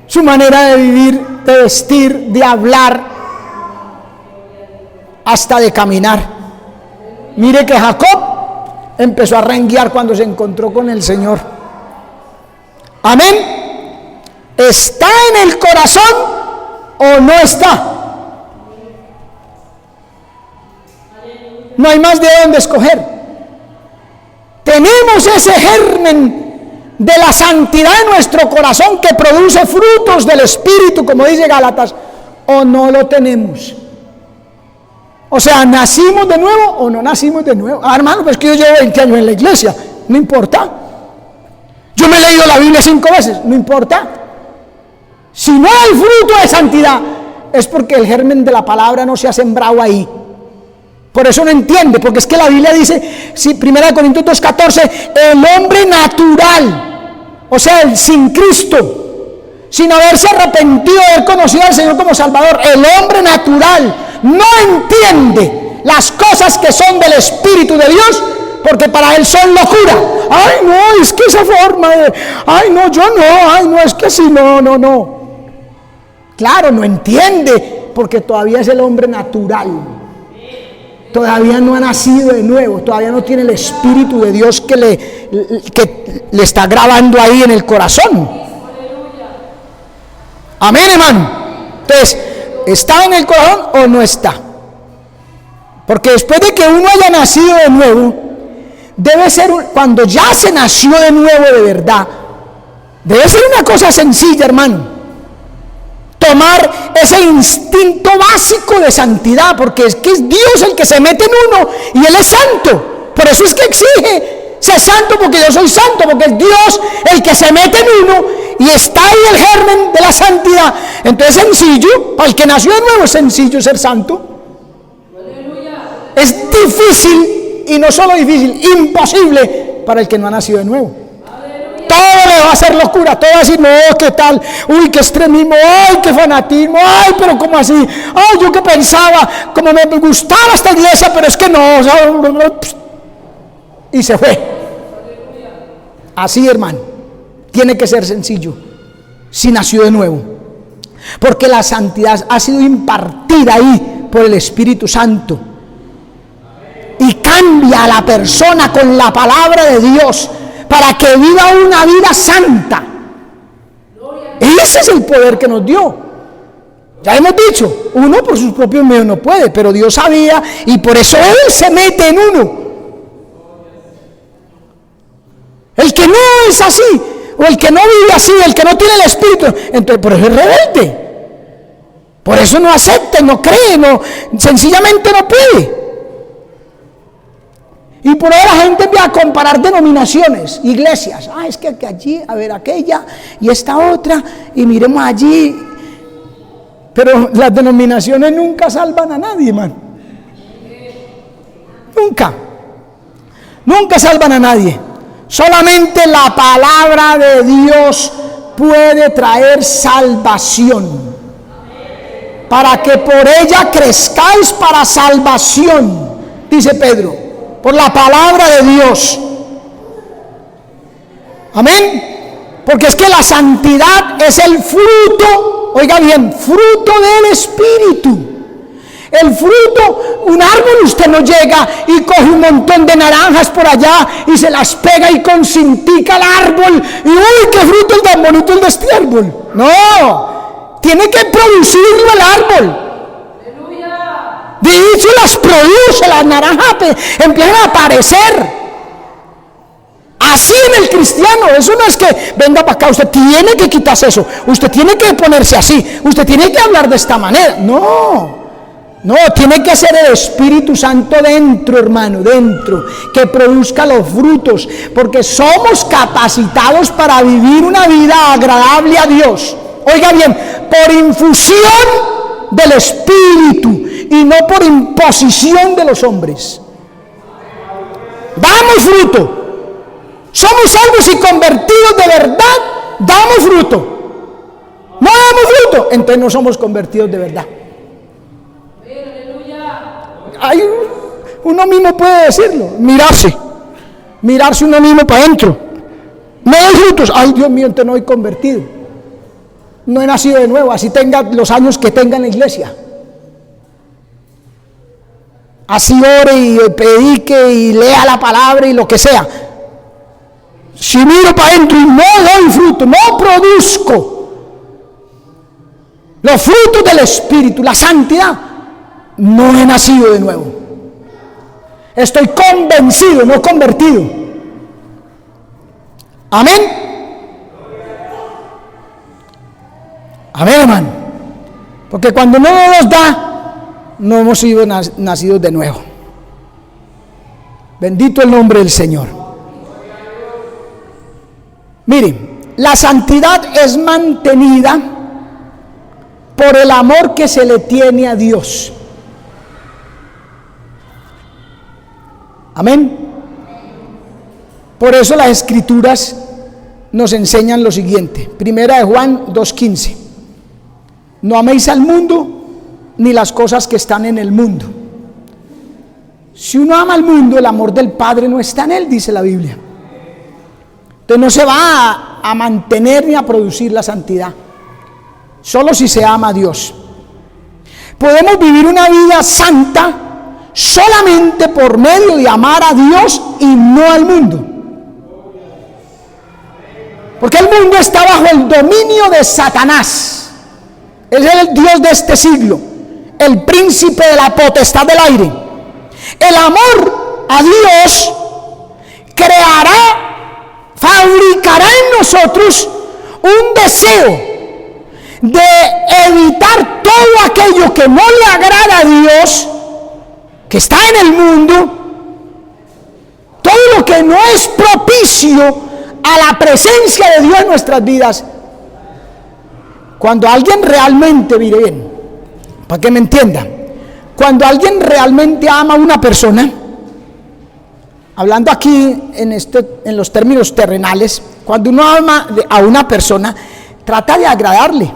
su manera de vivir, de vestir, de hablar, hasta de caminar. Mire que Jacob empezó a renguear cuando se encontró con el Señor. Amén. ¿Está en el corazón o no está? No hay más de dónde escoger. Tenemos ese germen de la santidad en nuestro corazón que produce frutos del Espíritu, como dice Gálatas, o no lo tenemos. O sea, ¿nacimos de nuevo o no nacimos de nuevo? Ah, hermano, pues que yo llevo 20 años en la iglesia, no importa. Yo me he leído la Biblia 5 veces, no importa. Si no hay fruto de santidad, es porque el germen de la palabra no se ha sembrado ahí. Por eso no entiende, porque es que la Biblia dice, si 1 Corintios 2:14, el hombre natural, o sea, el sin Cristo, sin haberse arrepentido de haber conocido al Señor como Salvador, el hombre natural no entiende las cosas que son del Espíritu de Dios, porque para él son locura. Ay, no, es que esa forma de, ay, no, yo no, ay, no, es que sí, no. Claro, no entiende, porque todavía es el hombre natural. Todavía no ha nacido de nuevo, todavía no tiene el Espíritu de Dios que le está grabando ahí en el corazón. Amén, hermano. Entonces, ¿está en el corazón o no está? Porque después de que uno haya nacido de nuevo, debe ser, cuando ya se nació de nuevo de verdad, debe ser una cosa sencilla, hermano. Tomar ese instinto básico de santidad, porque es que es Dios el que se mete en uno y Él es santo. Por eso es que exige, sé santo porque yo soy santo, porque es Dios el que se mete en uno y está ahí el germen de la santidad. Entonces es sencillo, para el que nació de nuevo es sencillo ser santo. Es difícil, y no solo difícil, imposible para el que no ha nacido de nuevo. Todo le va a hacer locura, todo va a decir, no, ¿qué tal? Uy, qué extremismo, ay, qué fanatismo, ay, pero ¿cómo así? Ay, yo que pensaba, como me gustaba esta iglesia, pero es que no, o sea, y se fue. Así, hermano, tiene que ser sencillo, si nació de nuevo, porque la santidad ha sido impartida ahí por el Espíritu Santo, y cambia a la persona con la palabra de Dios, para que viva una vida santa. Ese es el poder que nos dio. Ya hemos dicho, uno por sus propios medios no puede, pero Dios sabía y por eso Él se mete en uno. El que no es así, o el que no vive así, el que no tiene el Espíritu, entonces por eso es rebelde. Por eso no acepta, no cree, no, sencillamente no puede. Y por ahí la gente empieza a comparar denominaciones, iglesias. Es que allí, a ver aquella y esta otra, y miremos allí. Pero las denominaciones nunca salvan a nadie, hermano. Nunca salvan a nadie. Solamente la palabra de Dios puede traer salvación. Para que por ella crezcáis para salvación, dice Pedro. Por la palabra de Dios. Amén. Porque es que la santidad es el fruto, oiga bien, fruto del Espíritu. El fruto, un árbol, usted no llega y coge un montón de naranjas por allá y se las pega y concintica al árbol y uy, qué fruto es tan bonito el de este árbol. No, tiene que producirlo el árbol. De hecho las produce, las naranjas empiezan a aparecer. Así en el cristiano, eso no es que venga para acá, usted tiene que quitarse eso, usted tiene que ponerse así, usted tiene que hablar de esta manera. No, tiene que ser el Espíritu Santo dentro, hermano, dentro, que produzca los frutos, porque somos capacitados para vivir una vida agradable a Dios. Oiga bien, por infusión del Espíritu y no por imposición de los hombres. Damos fruto. Somos salvos y convertidos de verdad, damos fruto. No damos fruto, entonces no somos convertidos de verdad. Uno mismo puede decirlo, mirarse uno mismo para adentro. No hay frutos, ay Dios mío, entonces no he convertido. No he nacido de nuevo, así tenga los años que tenga en la iglesia. Así ore y predique y lea la palabra y lo que sea. Si miro para adentro y no doy fruto, no produzco los frutos del Espíritu, la santidad, no he nacido de nuevo. Estoy convencido, no convertido. Amén. Amén, hermano. Porque cuando no nos da, no hemos sido nacidos de nuevo. Bendito el nombre del Señor. Miren, la santidad es mantenida por el amor que se le tiene a Dios. Amén. Por eso las Escrituras nos enseñan lo siguiente. Primera de Juan 2:15. No améis al mundo ni las cosas que están en el mundo. Si uno ama al mundo, el amor del Padre no está en él, dice la Biblia. Entonces no se va a mantener ni a producir la santidad, solo si se ama a Dios. Podemos vivir una vida santa solamente por medio de amar a Dios y no al mundo. Porque el mundo está bajo el dominio de Satanás. Él es el Dios de este siglo, el príncipe de la potestad del aire. El amor a Dios fabricará en nosotros un deseo de evitar todo aquello que no le agrada a Dios, que está en el mundo, todo lo que no es propicio a la presencia de Dios en nuestras vidas. Cuando alguien realmente, mire bien, para que me entienda, cuando alguien realmente ama a una persona, hablando aquí en los términos terrenales, cuando uno ama a una persona, trata de agradarle,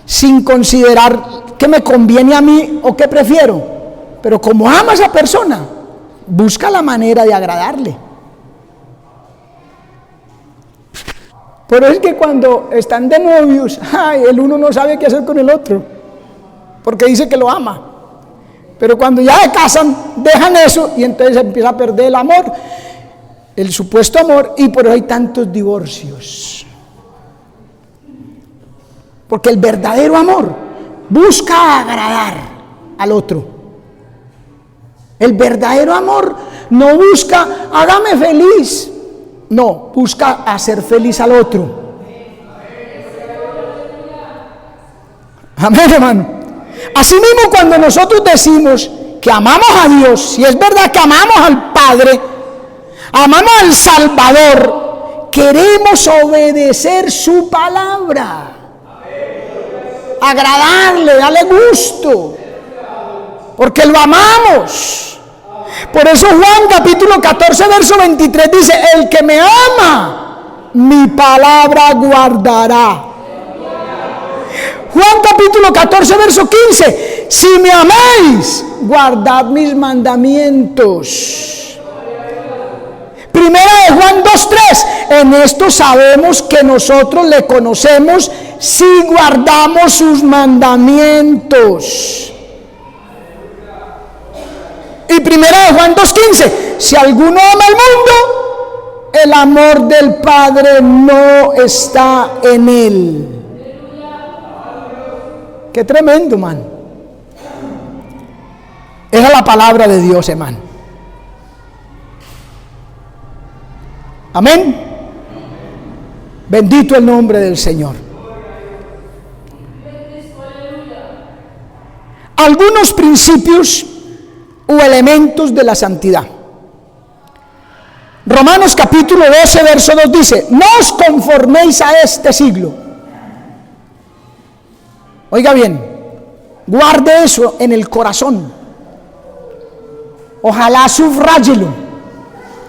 sin considerar qué me conviene a mí o qué prefiero. Pero como ama a esa persona, busca la manera de agradarle. Pero es que cuando están de novios, el uno no sabe qué hacer con el otro, porque dice que lo ama. Pero cuando ya se casan, dejan eso y entonces empieza a perder el amor, el supuesto amor, y por eso hay tantos divorcios. Porque el verdadero amor busca agradar al otro. El verdadero amor no busca, hágame feliz. No, busca hacer feliz al otro. Amén, hermano. Asimismo, cuando nosotros decimos que amamos a Dios, si es verdad que amamos al Padre, amamos al Salvador, queremos obedecer su palabra, agradarle, darle gusto, porque lo amamos. Por eso Juan capítulo 14 verso 23 dice: el que me ama, mi palabra guardará. Juan capítulo 14 verso 15: si me amáis, guardad mis mandamientos. Primera de Juan 2:3: en esto sabemos que nosotros le conocemos si guardamos sus mandamientos. Y primera de Juan 2:15: si alguno ama al mundo, el amor del Padre no está en él. Qué tremendo, man. Esa es la palabra de Dios, hermano. Amén. Bendito el nombre del Señor. Algunos principios u elementos de la santidad. Romanos capítulo 12 verso 2 dice: no os conforméis a este siglo. Oiga bien, guarde eso en el corazón, ojalá subrayelo.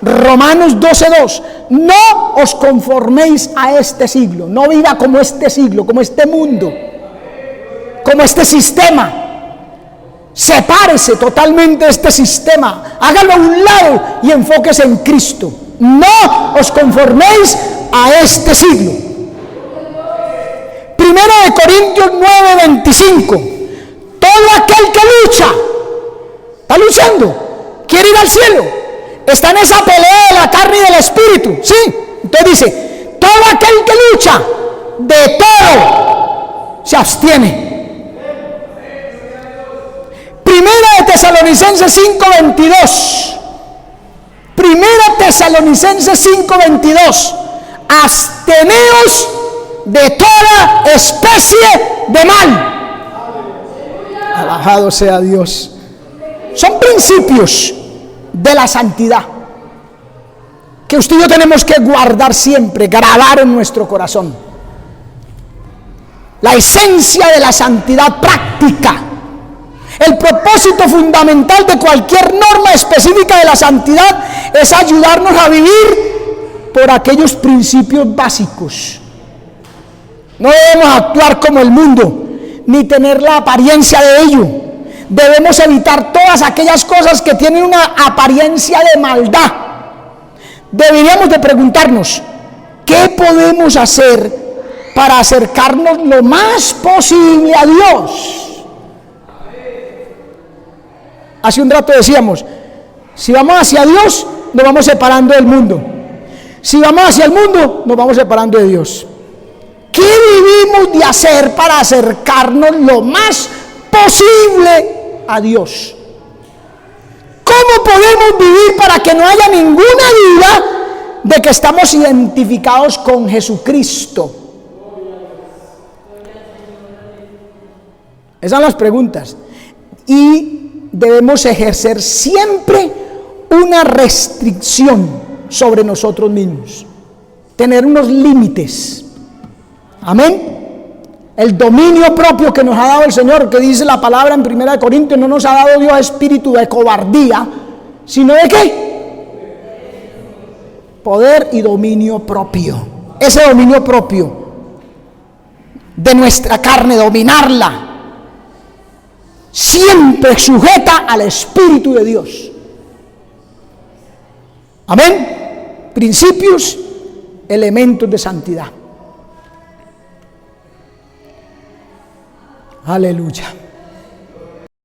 Romanos 12:2: no os conforméis a este siglo, no viva como este siglo, como este mundo, como este sistema. Sepárese totalmente de este sistema, hágalo a un lado y enfóquese en Cristo. No os conforméis a este siglo. Primera de Corintios 9:25: todo aquel que lucha, está luchando, quiere ir al cielo, está en esa pelea de la carne y del espíritu, ¿sí? Entonces dice: todo aquel que lucha, de todo se abstiene. Primera de Tesalonicenses 5:22. Primera Tesalonicenses 5:22: absteneos de toda especie de mal. Alabado sea Dios. Son principios de la santidad que usted y yo tenemos que guardar siempre, grabar en nuestro corazón. La esencia de la santidad práctica. El propósito fundamental de cualquier norma específica de la santidad es ayudarnos a vivir por aquellos principios básicos. No debemos actuar como el mundo, ni tener la apariencia de ello. Debemos evitar todas aquellas cosas que tienen una apariencia de maldad. Deberíamos de preguntarnos: ¿qué podemos hacer para acercarnos lo más posible a Dios? Hace un rato decíamos: si vamos hacia Dios, nos vamos separando del mundo. Si vamos hacia el mundo, nos vamos separando de Dios. ¿Qué debemos de hacer para acercarnos lo más posible a Dios? ¿Cómo podemos vivir para que no haya ninguna duda de que estamos identificados con Jesucristo? Esas son las preguntas. Y debemos ejercer siempre una restricción sobre nosotros mismos, tener unos límites. Amén. El dominio propio que nos ha dado el Señor, que dice la palabra en 1 Corintios: no nos ha dado Dios espíritu de cobardía, sino de ¿qué? poder y dominio propio. Ese dominio propio de nuestra carne, dominarla, siempre sujeta al Espíritu de Dios. Amén. Principios, elementos de santidad. Aleluya.